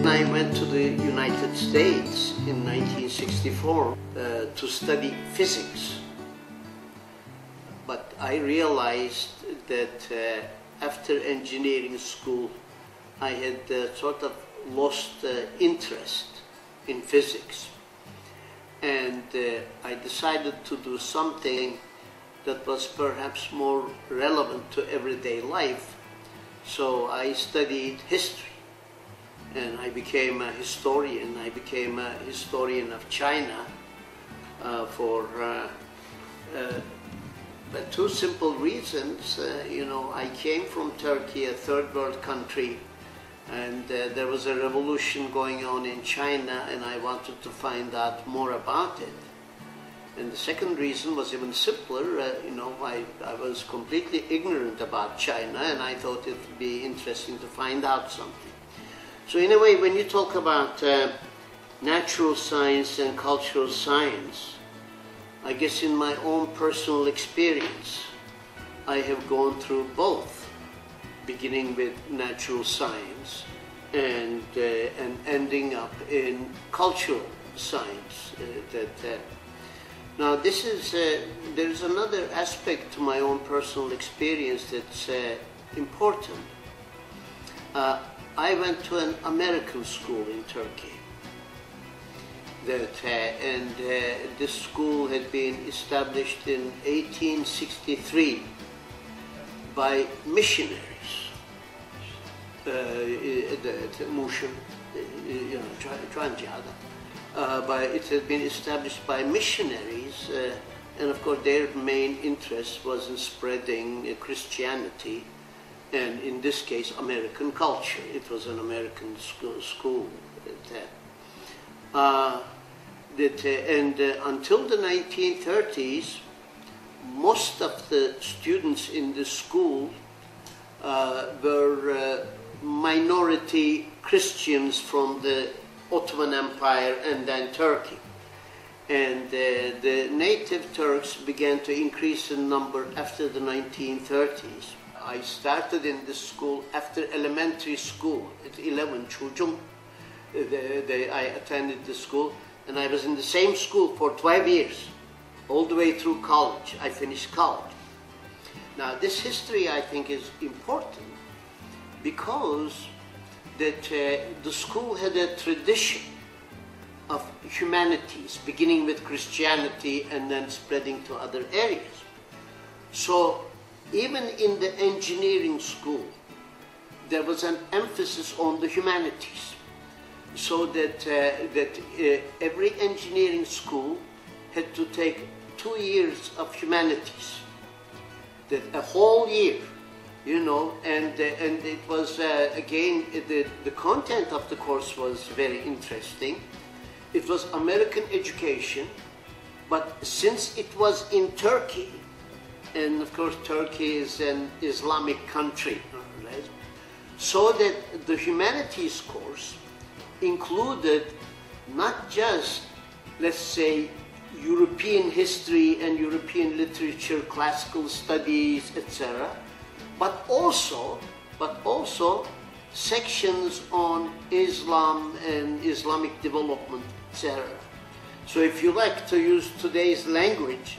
I went to the United States in 1964 to study physics. But I realized that after engineering school, I had sort of lost interest in physics. And I decided to do something that was perhaps more relevant to everyday life. So I studied history. And I became a historian. I became a historian of China for two simple reasons. I came from Turkey, a third world country, and there was a revolution going on in China, and I wanted to find out more about it. And the second reason was even simpler. I was completely ignorant about China, and I thought it would be interesting to find out something. So in a way, when you talk about natural science and cultural science, I guess in my own personal experience, I have gone through both, beginning with natural science and ending up in cultural science. Now this is, there is another aspect to my own personal experience that's important. I went to an American school in Turkey, and this school had been established in 1863 by missionaries. It had been established by missionaries, and of course their main interest was in spreading Christianity, and in this case, American culture. It was an American school. Until the 1930s, most of the students in the school were minority Christians from the Ottoman Empire and then Turkey. And the native Turks began to increase in number after the 1930s. I started in this school after elementary school at 11 çocuğum. I attended the school, and I was in the same school for 12 years, all the way through college. I finished college. Now this history I think is important because that the school had a tradition of humanities, beginning with Christianity and then spreading to other areas. So even in the engineering school, there was an emphasis on the humanities, so that every engineering school had to take 2 years of humanities, a whole year, and it was again the content of the course was very interesting. It was American education, but since it was in Turkey, and of course Turkey is an Islamic country, right? So that the humanities course included not just, let's say, European history and European literature, classical studies, etc., but also sections on Islam and Islamic development, etc. So if you like to use today's language,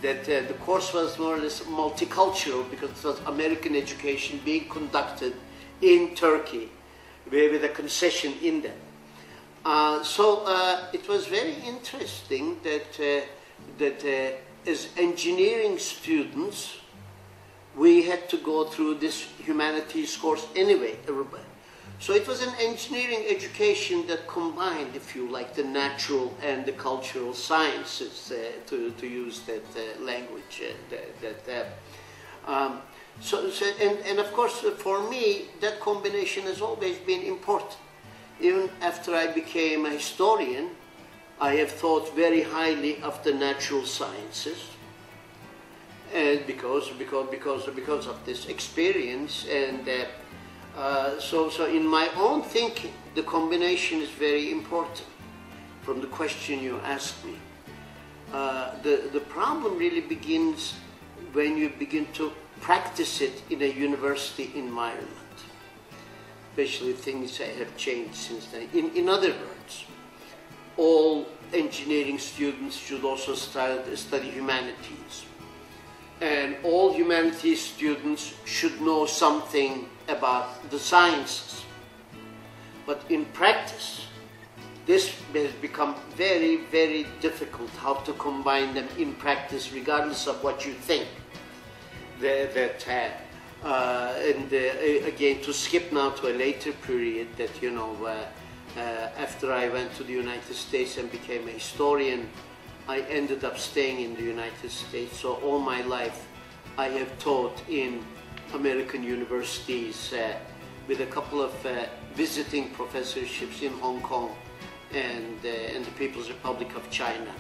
that the course was more or less multicultural because it was American education being conducted in Turkey with a concession in that. So it was very interesting that as engineering students, we had to go through this humanities course anyway, everybody. So it was an engineering education that combined, if you like, the natural and the cultural sciences, to use that language. And of course, for me, that combination has always been important. Even after I became a historian, I have thought very highly of the natural sciences, and because of this experience, and so in my own thinking, the combination is very important. From the question you asked me, the problem really begins when you begin to practice it in a university environment. especially things have changed since then. In other words, all engineering students should also study humanities. And all humanities students should know something about the sciences. But in practice, this has become very, very difficult how to combine them in practice, regardless of what you think. Again, to skip now to a later period, that after I went to the United States and became a historian, I ended up staying in the United States. So all my life I have taught in American universities with a couple of visiting professorships in Hong Kong and the People's Republic of China.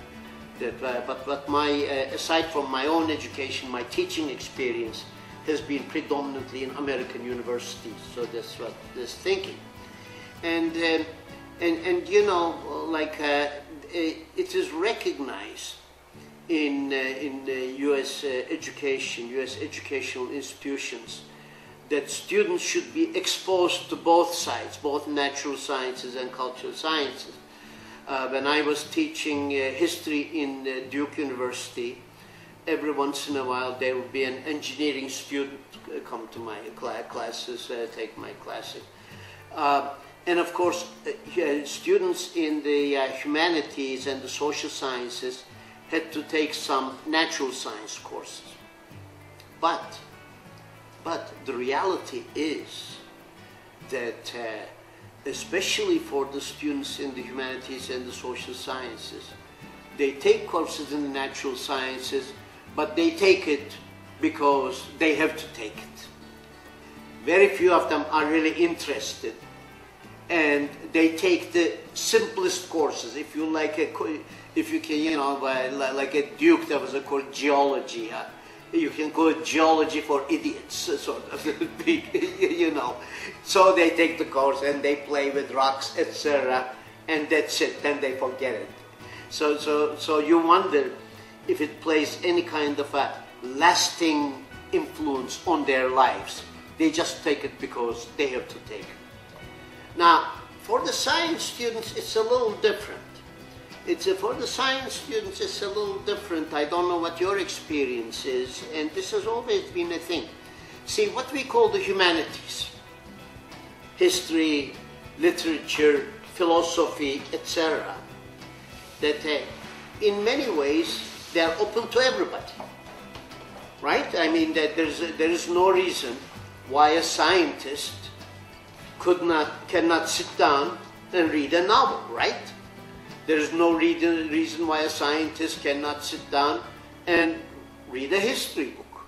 But my, aside from my own education, my teaching experience has been predominantly in American universities. So that's what this thinking. And it is recognized in U.S. education, U.S. educational institutions, that students should be exposed to both sides, both natural sciences and cultural sciences. When I was teaching history in Duke University, every once in a while there would be an engineering student come to my classes, take my classes. And of course, students in the humanities and the social sciences had to take some natural science courses. But the reality is that, especially for the students in the humanities and the social sciences, they take courses in the natural sciences, but they take it because they have to take it. Very few of them are really interested, and they take the simplest courses. If you like, if you can, like at Duke, there was a course geology. You can call it geology for idiots, sort of, So they take the course and they play with rocks, etc., and that's it. Then they forget it. So you wonder if it plays any kind of a lasting influence on their lives. They just take it because they have to take it. Now, for the science students, it's a little different. For the science students, it's a little different. I don't know what your experience is, and this has always been a thing. See, what we call the humanities, history, literature, philosophy, etc., that in many ways they are open to everybody, right? I mean, that there is no reason why a scientist cannot sit down and read a novel, right? There is no reason why a scientist cannot sit down and read a history book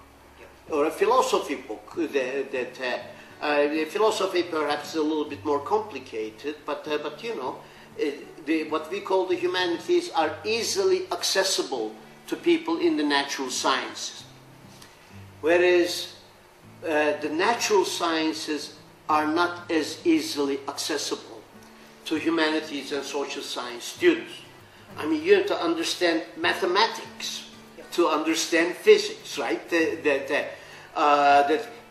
or a philosophy book. Philosophy perhaps is a little bit more complicated, but what we call the humanities are easily accessible to people in the natural sciences. Whereas the natural sciences are not as easily accessible to humanities and social science students. I mean, you have to understand mathematics to understand physics, right? That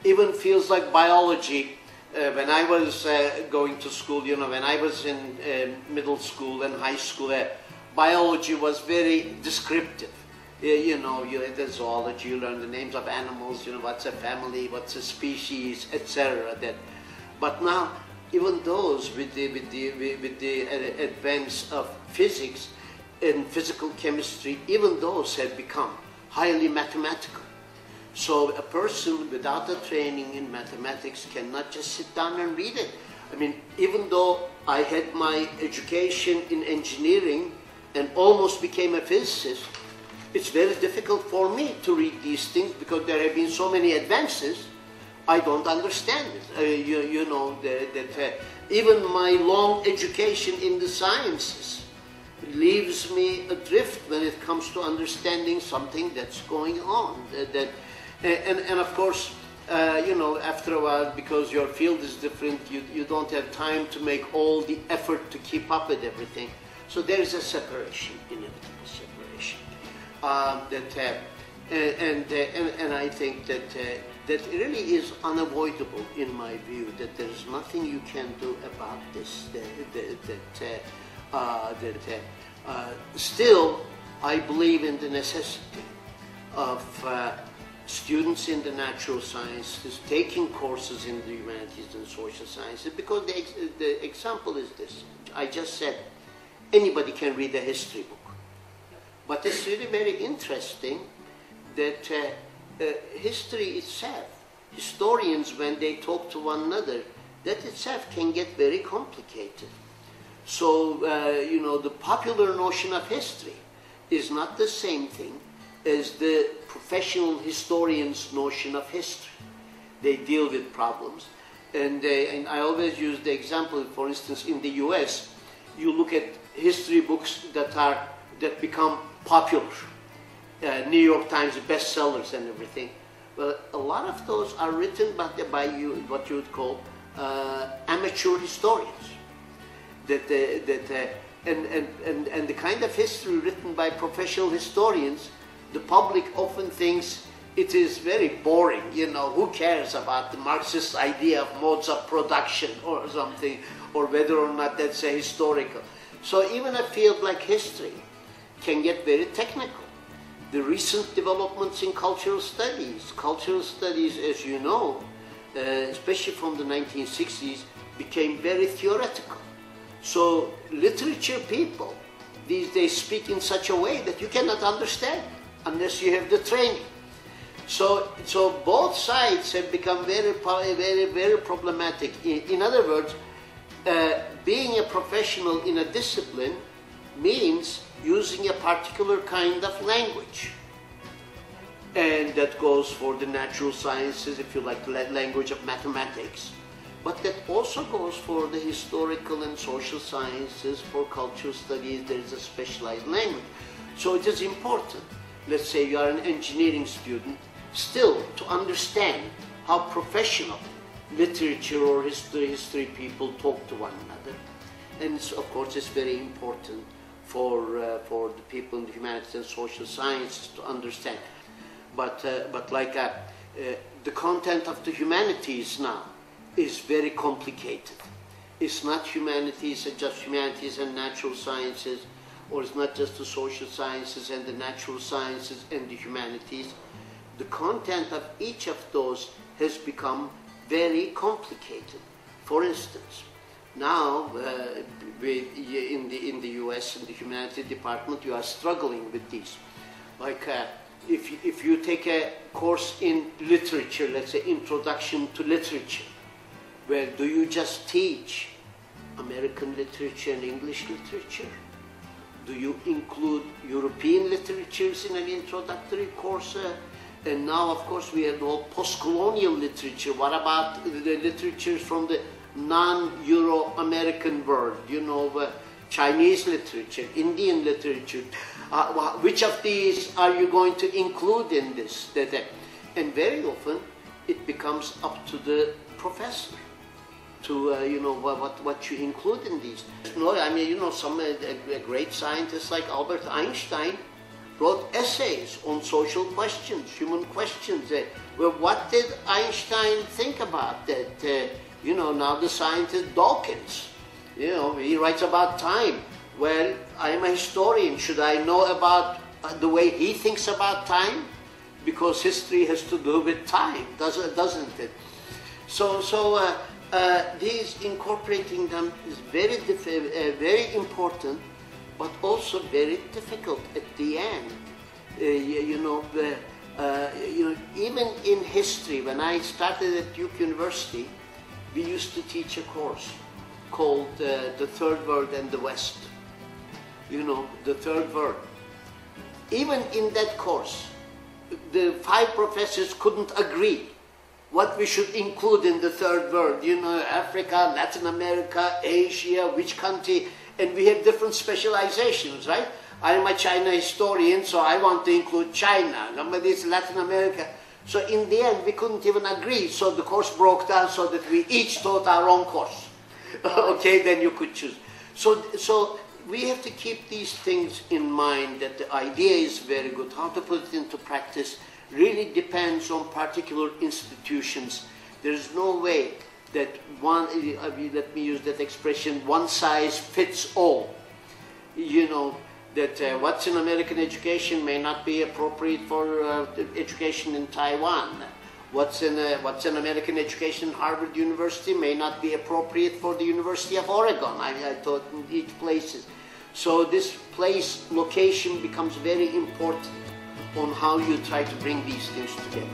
even feels like biology. When I was going to school, when I was in middle school and high school, biology was very descriptive. You had the zoology, you learn the names of animals, what's a family, what's a species, etc. But now, even those with the advance of physics and physical chemistry, even those have become highly mathematical. So a person without a training in mathematics cannot just sit down and read it. I mean, even though I had my education in engineering and almost became a physicist, it's very difficult for me to read these things because there have been so many advances. I don't understand it. Even my long education in the sciences leaves me adrift when it comes to understanding something that's going on. And of course, after a while, because your field is different, you don't have time to make all the effort to keep up with everything. So there is a separation, inevitable separation. And I think that that really is unavoidable in my view, that there is nothing you can do about this, still I believe in the necessity of students in the natural sciences taking courses in the humanities and social sciences, because the example is this. I just said anybody can read a history book, but it's really very interesting that history itself, historians when they talk to one another, that itself can get very complicated. So, you know, the popular notion of history is not the same thing as the professional historian's notion of history. They deal with problems. And I always use the example, for instance, in the US, you look at history books that become popular. New York Times bestsellers and everything. Well, a lot of those are written by you, what you would call amateur historians. And the kind of history written by professional historians, the public often thinks it is very boring. You know, who cares about the Marxist idea of modes of production or something, or whether or not that's a historical. So even a field like history can get very technical. The recent developments in cultural studies, as you know, especially from the 1960s, became very theoretical. So literature people these days speak in such a way that you cannot understand unless you have the training. So both sides have become very problematic. In other words, being a professional in a discipline means using a particular kind of language. And that goes for the natural sciences, if you like, the language of mathematics. But that also goes for the historical and social sciences, for cultural studies. There is a specialized language. So it is important, let's say you are an engineering student, still to understand how professional literature or history people talk to one another. And of course it's very important for the people in the humanities and social sciences to understand. But the content of the humanities now is very complicated. It's not humanities, just humanities and natural sciences, or it's not just the social sciences and the natural sciences and the humanities. The content of each of those has become very complicated. For instance, now in the US, in the humanities department, you are struggling with these. Like if you take a course in literature, let's say Introduction to Literature, where do you just teach American literature and English literature? Do you include European literatures in an introductory course? And now, of course, we have all post-colonial literature. What about the literatures from the non-Euro-American world? You know, Chinese literature, Indian literature. Which of these are you going to include in this? And very often, it becomes up to the professor to, you know, what you include in these. No, I mean, you know, some great scientists like Albert Einstein wrote essays on social questions, human questions. Well, what did Einstein think about that? You know, now the scientist Dawkins, you know, he writes about time. Well, I'm a historian. Should I know about the way he thinks about time? Because history has to do with time, doesn't it? So these incorporating them is very important, but also very difficult at the end. You know, even in history, when I started at Duke University, we used to teach a course called The Third World and the West. You know, the Third World. Even in that course, the 5 professors couldn't agree what we should include in the Third World. You know, Africa, Latin America, Asia, which country, and we have different specializations, right? I'm a China historian, so I want to include China. Somebody is Latin America. So in the end, we couldn't even agree, so the course broke down so that we each taught our own course. Okay, then you could choose. So we have to keep these things in mind, that the idea is very good. How to put it into practice, really depends on particular institutions. There's no way that one, let me use that expression, one size fits all. You know, that what's in American education may not be appropriate for education in Taiwan. What's in American education in Harvard University may not be appropriate for the University of Oregon. I taught in each places. So this place location becomes very important on how you try to bring these things together.